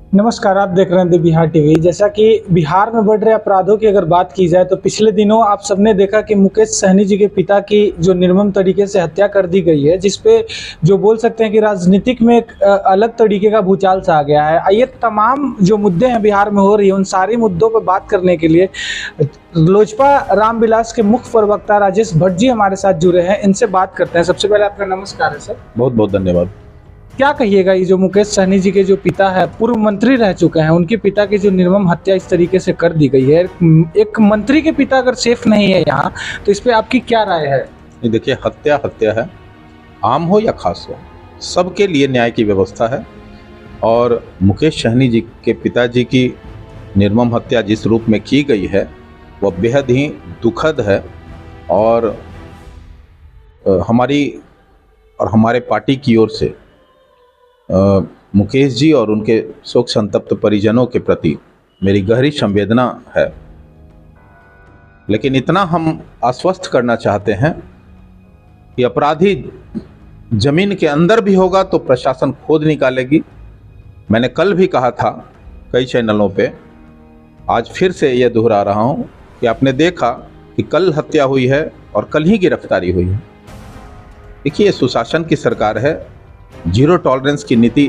नमस्कार, आप देख रहे हैं द बिहार टीवी। जैसा कि बिहार में बढ़ रहे अपराधों की अगर बात की जाए तो पिछले दिनों आप सबने देखा कि मुकेश सहनी जी के पिता की जो निर्मम तरीके से हत्या कर दी गई है, जिसपे जो बोल सकते हैं कि राजनीतिक में एक अलग तरीके का भूचाल सा आ गया है। ये तमाम जो मुद्दे हैं बिहार में हो रही है, उन सारे मुद्दों पर बात करने के लिए लोजपा रामविलास के मुख्य प्रवक्ता राजेश भट्ट जी हमारे साथ जुड़े हैं। इनसे बात करते हैं। सबसे पहले आपका नमस्कार है सर। बहुत बहुत धन्यवाद। क्या कहिएगा, ये जो मुकेश सहनी जी के जो पिता है, पूर्व मंत्री रह चुके हैं, उनके पिता की जो निर्मम हत्या इस तरीके से कर दी गई है, एक मंत्री के पिता अगर सेफ नहीं है यहाँ, तो इस पे आपकी क्या राय है? ये देखिए, हत्या हत्या है, आम हो या खास हो, सबके लिए न्याय की व्यवस्था है। और मुकेश सहनी जी के पिताजी की निर्मम हत्या जिस रूप में की गई है वह बेहद ही दुखद है। और हमारी और हमारे पार्टी की ओर से मुकेश जी और उनके शोक संतप्त परिजनों के प्रति मेरी गहरी संवेदना है। लेकिन इतना हम आश्वस्त करना चाहते हैं कि अपराधी जमीन के अंदर भी होगा तो प्रशासन खोद निकालेगी। मैंने कल भी कहा था कई चैनलों पे, आज फिर से यह दोहरा रहा हूं कि आपने देखा कि कल हत्या हुई है और कल ही गिरफ्तारी हुई है। देखिए, ये सुशासन की सरकार है, जीरो टॉलरेंस की नीति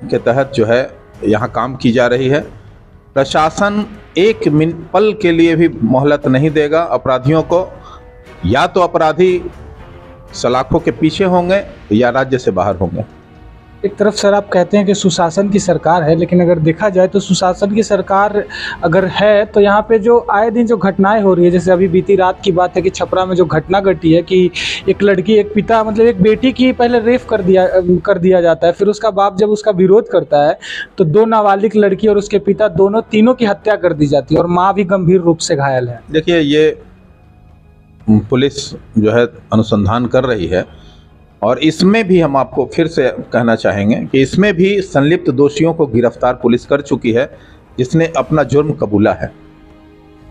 के तहत जो है यहाँ काम की जा रही है। प्रशासन एक पल के लिए भी मोहलत नहीं देगा अपराधियों को। या तो अपराधी सलाखों के पीछे होंगे या राज्य से बाहर होंगे। एक तरफ सर आप कहते हैं कि सुशासन की सरकार है, लेकिन अगर देखा जाए तो सुशासन की सरकार अगर है तो यहाँ पे जो आए दिन जो घटनाएं हो रही है, जैसे अभी बीती रात की बात है कि छपरा में जो घटना घटी है कि एक लड़की, एक पिता, मतलब एक बेटी की पहले रेप कर दिया जाता है, फिर उसका बाप जब उसका विरोध करता है तो दो नाबालिग लड़की और उसके पिता तीनों की हत्या कर दी जाती है और माँ भी गंभीर रूप से घायल है। देखिए, ये पुलिस जो है अनुसंधान कर रही है और इसमें भी हम आपको फिर से कहना चाहेंगे कि इसमें भी संलिप्त दोषियों को गिरफ्तार पुलिस कर चुकी है, जिसने अपना जुर्म कबूला है।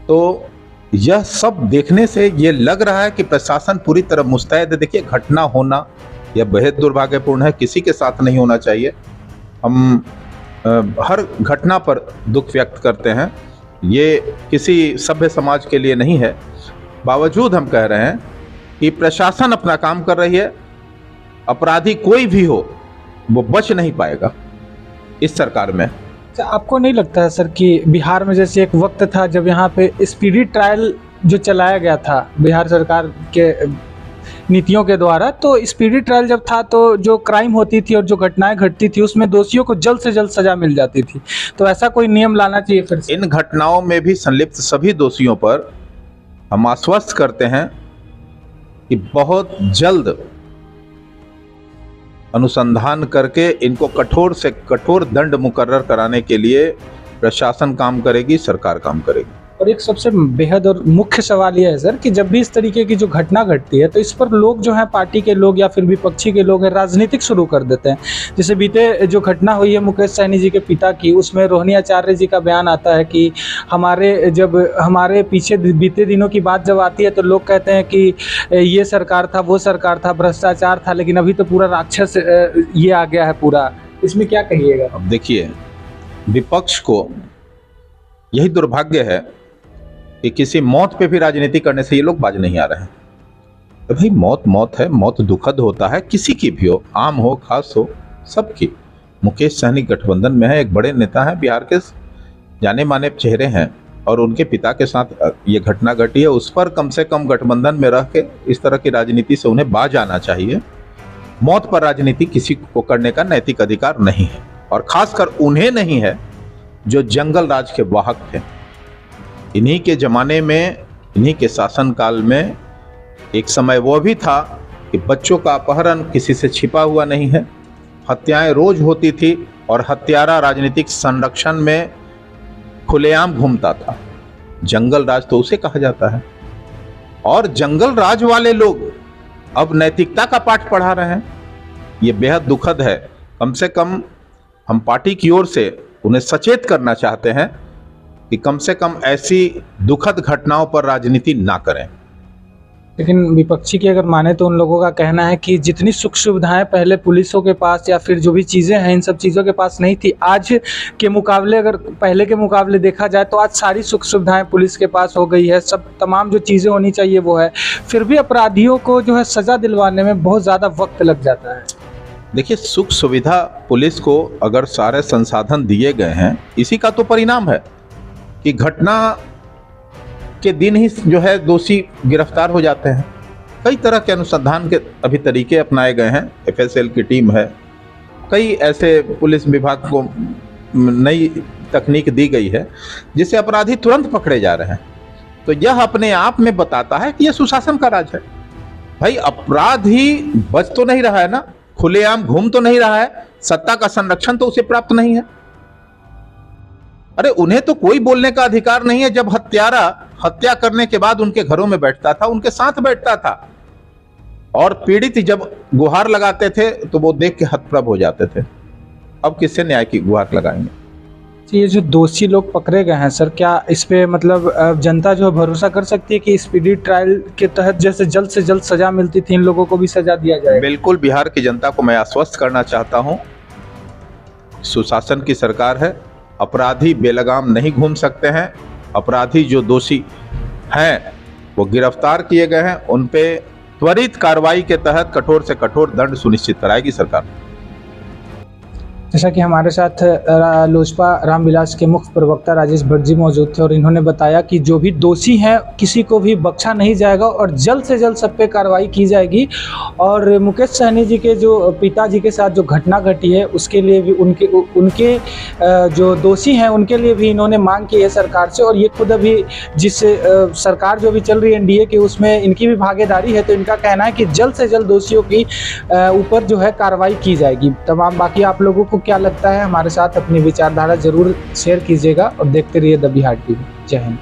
तो यह सब देखने से ये लग रहा है कि प्रशासन पूरी तरह मुस्तैद है। देखिए, घटना होना यह बेहद दुर्भाग्यपूर्ण है, किसी के साथ नहीं होना चाहिए। हम हर घटना पर दुख व्यक्त करते हैं, ये किसी सभ्य समाज के लिए नहीं है। बावजूद हम कह रहे हैं कि प्रशासन अपना काम कर रही है। अपराधी कोई भी हो वो बच नहीं पाएगा इस सरकार में। आपको नहीं लगता है सर कि बिहार में जैसे एक वक्त था जब यहाँ पे स्पीडी ट्रायल जो चलाया गया था बिहार सरकार के नीतियों के द्वारा, तो स्पीडी ट्रायल जब था तो जो क्राइम होती थी और जो घटनाएं घटती थी उसमें दोषियों को जल्द से जल्द सजा मिल जाती थी, तो ऐसा कोई नियम लाना चाहिए फिर से? इन घटनाओं में भी संलिप्त सभी दोषियों पर हम आश्वस्त करते हैं कि बहुत जल्द अनुसंधान करके इनको कठोर से कठोर दंड मुकर्रर कराने के लिए प्रशासन काम करेगी, सरकार काम करेगी। और एक सबसे बेहद और मुख्य सवाल यह है सर कि जब भी इस तरीके की जो घटना घटती है तो इस पर लोग जो है, पार्टी के लोग या फिर विपक्षी के लोग हैं, राजनीतिक शुरू कर देते हैं। जैसे बीते जो घटना हुई है मुकेश सहनी जी के पिता की, उसमें रोहिणी आचार्य जी का बयान आता है कि हमारे पीछे बीते दिनों की बात जब आती है तो लोग कहते हैं कि ये सरकार था, वो सरकार था, भ्रष्टाचार था, लेकिन अभी तो पूरा राक्षस ये आ गया है पूरा। इसमें क्या कहिएगा? अब देखिए, विपक्ष को यही दुर्भाग्य है कि किसी मौत पे भी राजनीति करने से ये लोग बाज नहीं आ रहे हैं। तो भाई, मौत मौत है, मौत दुखद होता है, किसी की भी हो, आम हो खास हो, सबकी। मुकेश सहनी गठबंधन में है, एक बड़े नेता हैं, बिहार के जाने माने चेहरे हैं, और उनके पिता के साथ ये घटना घटी है। उस पर कम से कम गठबंधन में रह के इस तरह की राजनीति से उन्हें बाज आना चाहिए। मौत पर राजनीति किसी को करने का नैतिक अधिकार नहीं है, और खासकर उन्हें नहीं है जो जंगल राज के वाहक थे। इन्हीं के ज़माने में, इन्हीं के शासनकाल में एक समय वो भी था कि बच्चों का अपहरण किसी से छिपा हुआ नहीं है, हत्याएं रोज होती थी और हत्यारा राजनीतिक संरक्षण में खुलेआम घूमता था। जंगल राज तो उसे कहा जाता है। और जंगल राज वाले लोग अब नैतिकता का पाठ पढ़ा रहे हैं, ये बेहद दुखद है। कम से कम हम पार्टी की ओर से उन्हें सचेत करना चाहते हैं कि कम से कम ऐसी दुखद घटनाओं पर राजनीति ना करें। लेकिन विपक्षी की अगर माने तो उन लोगों का कहना है कि जितनी सुख सुविधाएं पहले पुलिसों के पास या फिर जो भी चीज़ें हैं इन सब चीज़ों के पास नहीं थी, आज के मुकाबले अगर पहले के मुकाबले देखा जाए तो आज सारी सुख सुविधाएं पुलिस के पास हो गई है, सब तमाम जो चीज़ें होनी चाहिए वो है, फिर भी अपराधियों को जो है सज़ा दिलवाने में बहुत ज़्यादा वक्त लग जाता है। देखिए, सुख सुविधा पुलिस को अगर सारे संसाधन दिए गए हैं, इसी का तो परिणाम है कि घटना के दिन ही जो है दोषी गिरफ्तार हो जाते हैं। कई तरह के अनुसंधान के अभी तरीके अपनाए गए हैं, एफएसएल की टीम है, कई ऐसे पुलिस विभाग को नई तकनीक दी गई है जिससे अपराधी तुरंत पकड़े जा रहे हैं। तो यह अपने आप में बताता है कि यह सुशासन का राज है। भाई, अपराधी बच तो नहीं रहा है ना, खुलेआम घूम तो नहीं रहा है, सत्ता का संरक्षण तो उसे प्राप्त नहीं है। अरे उन्हें तो कोई बोलने का अधिकार नहीं है जब हत्यारा हत्या करने के बाद उनके घरों में बैठता था, उनके साथ बैठता था, और पीड़ित जब गुहार लगाते थे तो वो देख के हतप्रभ हो जाते थे। अब किससे न्याय की गुहार लगाएंगे? ये जो दोषी लोग पकड़े गए हैं सर, क्या इस पे मतलब जनता जो है भरोसा कर सकती है कि स्पीडी ट्रायल के तहत जैसे जल्द से जल्द सजा मिलती थी, इन लोगों को भी सजा दिया जाए? बिल्कुल, बिहार की जनता को मैं आश्वस्त करना चाहता हूं, सुशासन की सरकार है, अपराधी बेलगाम नहीं घूम सकते हैं। अपराधी जो दोषी हैं वो गिरफ्तार किए गए हैं, उन पे त्वरित कार्रवाई के तहत कठोर से कठोर दंड सुनिश्चित कराएगी सरकार। जैसा कि हमारे साथ लोजपा रामविलास के मुख्य प्रवक्ता राजेश भट्ट जी मौजूद थे और इन्होंने बताया कि जो भी दोषी हैं किसी को भी बख्शा नहीं जाएगा और जल्द से जल्द सब पे कार्रवाई की जाएगी। और मुकेश सहनी जी के जो पिताजी के साथ जो घटना घटी है उसके लिए भी उनके जो दोषी हैं उनके लिए भी इन्होंने मांग की है सरकार से, और ये खुद अभी जिस सरकार जो भी चल रही है एनडीए की, उसमें इनकी भी भागीदारी है, तो इनका कहना है कि जल्द से जल्द दोषियों की ऊपर जो है कार्रवाई की जाएगी। तमाम बाकी आप लोगों को क्या लगता है, हमारे साथ अपनी विचारधारा जरूर शेयर कीजिएगा और देखते रहिए द बिहार टीवी। जय हिंद।